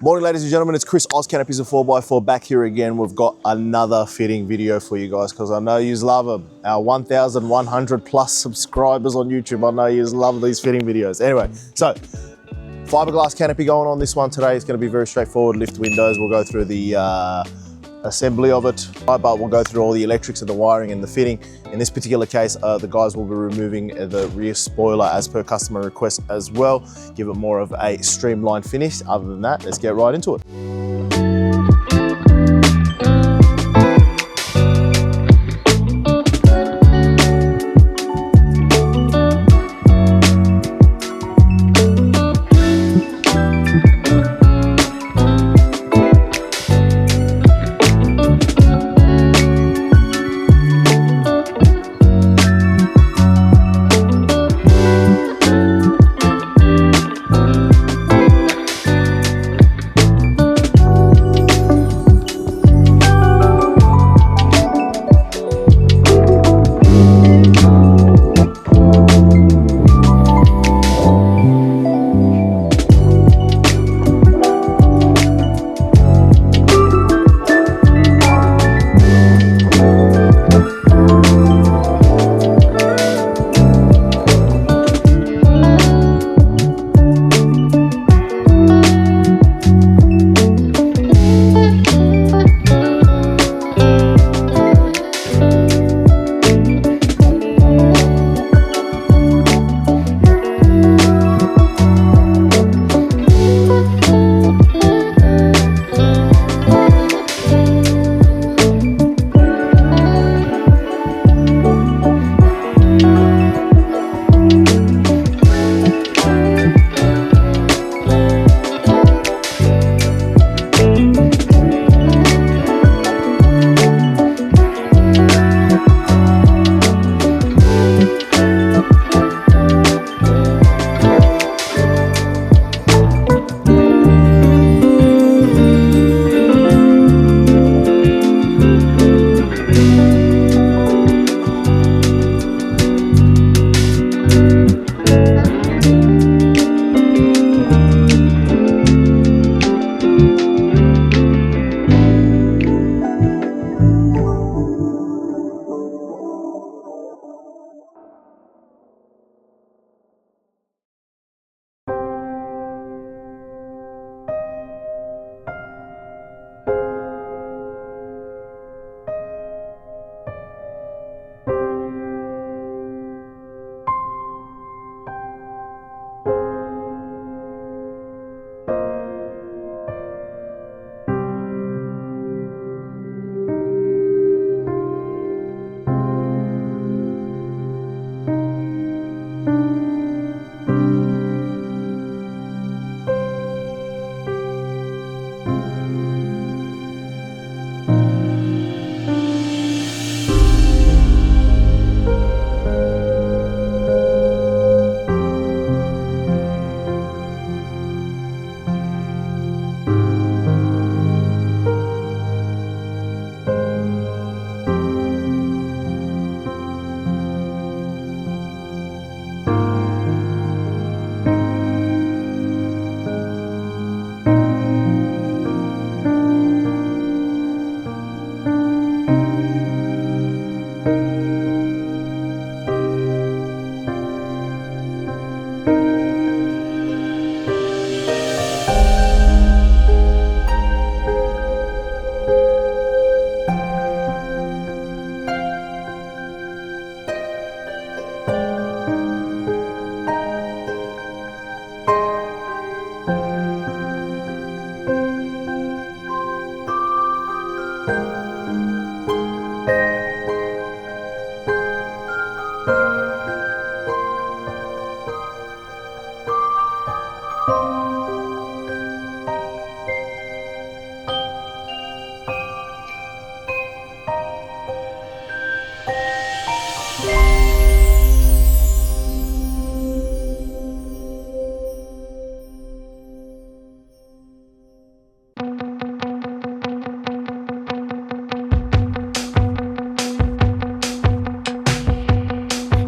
Morning ladies and gentlemen, it's Chris, Oz Canopies and 4x4 back here again. We've got another fitting video for you guys because I know you love them. Our 1,100 plus subscribers on YouTube, I know you love these fitting videos. Anyway, so fiberglass canopy going on this one today. It's going to be very straightforward. Lift windows, we'll go through the assembly of it, but we'll go through all the electrics and the wiring and the fitting. In this particular case, the guys will be removing the rear spoiler as per customer request as well. Give it more of a streamlined finish. Other than that, let's get right into it.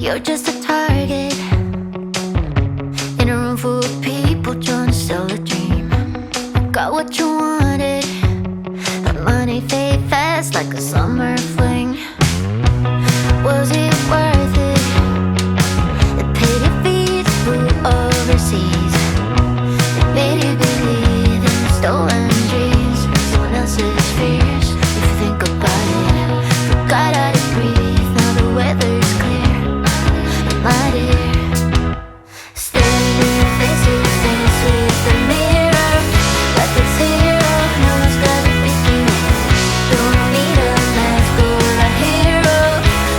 You're just a target in a room full of people trying to sell a dream. Got what what you wanted, but money fade fast like a summer fling. Was it worth it? The paid your fees flew overseas. They made you believe in stolen dreams, someone else's fears. If you think about it, forgot how to breathe. Now the weather's clear, my dear. Standing face to face with the mirror, like it's zero. No one's gonna pick you up. Don't need a mask or a hero,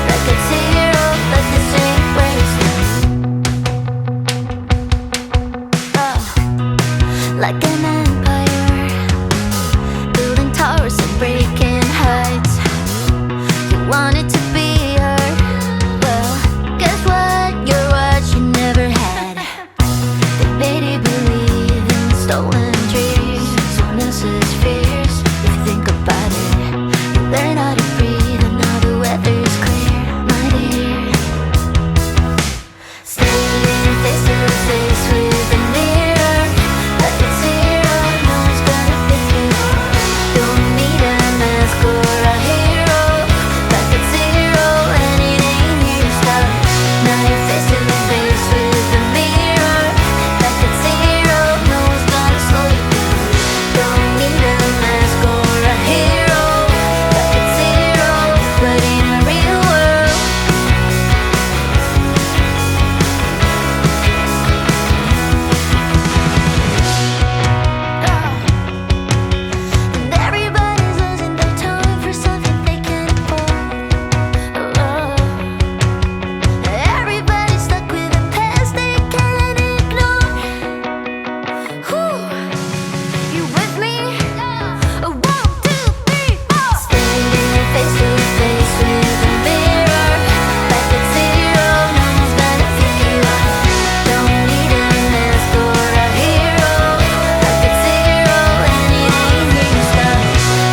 like it's zero, but this ain't where you start. Like an empire, building towers and breaking heights. You wanted to be her, well, guess what? You're what you never had. They made you believe in stolen dreams, someone else's fears. If you think about it, you learn how to breathe, and now the weather's clear, my dear. Standing face to face with the mirror, like it's zero. No one's gonna pick you up. Don't need a mask or a hero, like it's zero, and it ain't here to stop. Now you're face to face with the mirror, like it's zero. No one's gonna slow you down. Don't need a mask or a hero, like it's zero, but in a real world. And everybody's losing their time for something they can't afford. Everybody's stuck with a past they can't ignore. You with me? 1, 2, 3, 4. Standing face to face with the mirror, like it's zero. No one's gonna pick you up. Don't need a mask or a hero, like it's zero, and it ain't here to stop.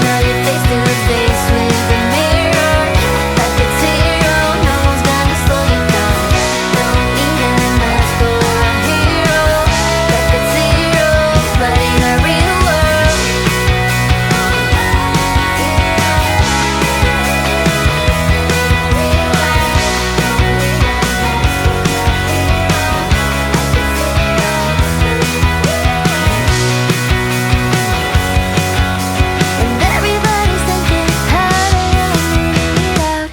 Now you're face to face with the mirror, like it's zero. No one's gonna slow you down. Don't need a mask or a hero, like it's zero, but in a real world. And everybody's thinking how to lead out.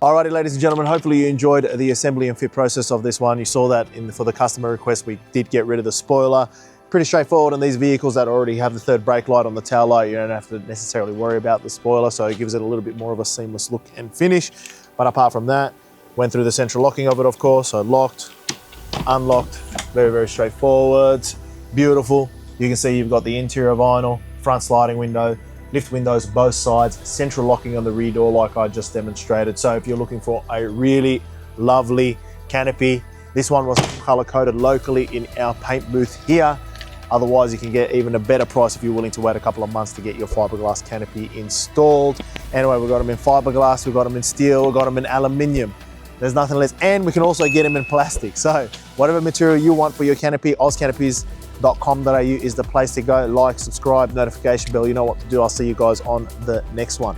Alrighty, ladies and gentlemen, hopefully you enjoyed the assembly and fit process of this one. You saw that for the customer request, we did get rid of the spoiler. Pretty straightforward on these vehicles that already have the third brake light on the tail light. You don't have to necessarily worry about the spoiler, so it gives it a little bit more of a seamless look and finish. But apart from that, went through the central locking of it, of course. So locked, unlocked, very, very straightforward. Beautiful. You can see you've got the interior vinyl, front sliding window, lift windows both sides, central locking on the rear door like I just demonstrated. So if you're looking for a really lovely Canopy, this one was color coded locally in our paint booth here. Otherwise, you can get even a better price if you're willing to wait a couple of months to get your fiberglass canopy installed. Anyway, we've got them in fiberglass, we've got them in steel, we've got them in aluminium. There's nothing less, and we can also get them in plastic. So whatever material you want for your canopy, ozcanopies.com.au is the place to go. Like, subscribe, notification bell, you know what to do. I'll see you guys on the next one.